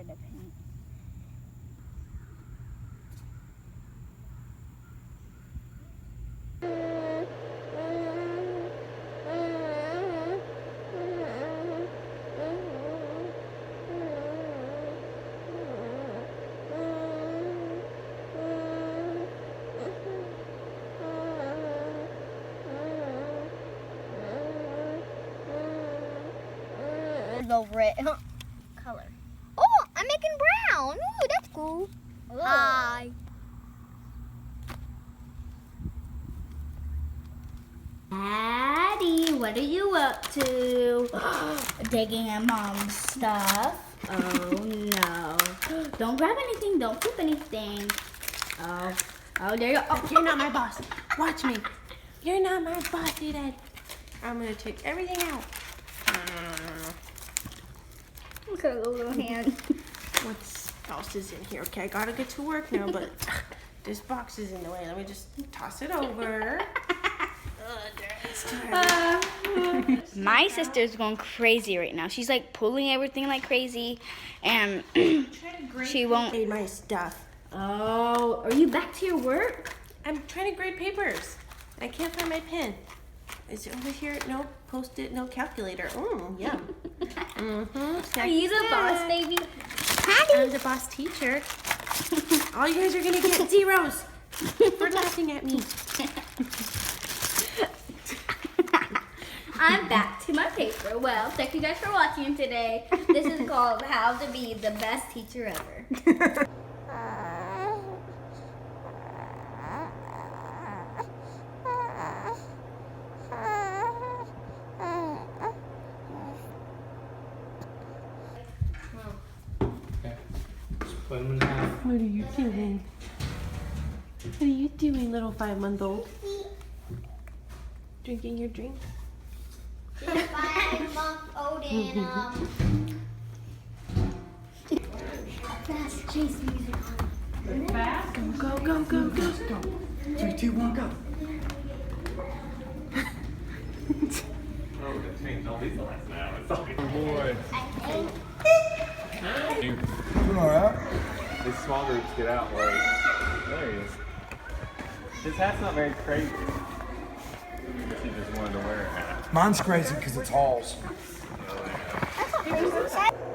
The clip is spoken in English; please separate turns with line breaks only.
the paint. The red color. Oh, I'm making brown. Ooh, that's cool. Ooh. Hi. Daddy, what are you up to? Digging at mom's stuff. Oh no. Don't grab anything, don't poop anything. Oh, there you go. Oh.
You're not my boss. Watch me. You're not my boss, Eden. I'm gonna take everything out.
Look at the little hand.
What else is in here? Okay, I gotta get to work now, but this box is in the way. Let me just toss it over.
My sister's going crazy right now. She's like pulling everything like crazy, and she won't.
Grade my stuff.
Oh, are you back to your work?
I'm trying to grade papers. I can't find my pen. Is it over here? No Post-it, no calculator. Yum.
Are you the boss, baby?
I'm the boss teacher. All you guys are gonna get zeros for laughing at me.
I'm back to my paper. Well, thank you guys for watching today. This is called How to Be the Best Teacher Ever.
Split them in half.
What are you doing? What are you doing, little 5-month-old? Drinking your drink?
5-month-old and fast chase music on.
Fast? Go, go, go, go, go.
3, 2, 1, go.
Oh, the change all these lights now. It's like, oh boy.
You alright?
These small groups get out late. There he is. His hat's not very crazy. He just wanted to wear a hat.
Mine's crazy because it's Halls.
That's not crazy.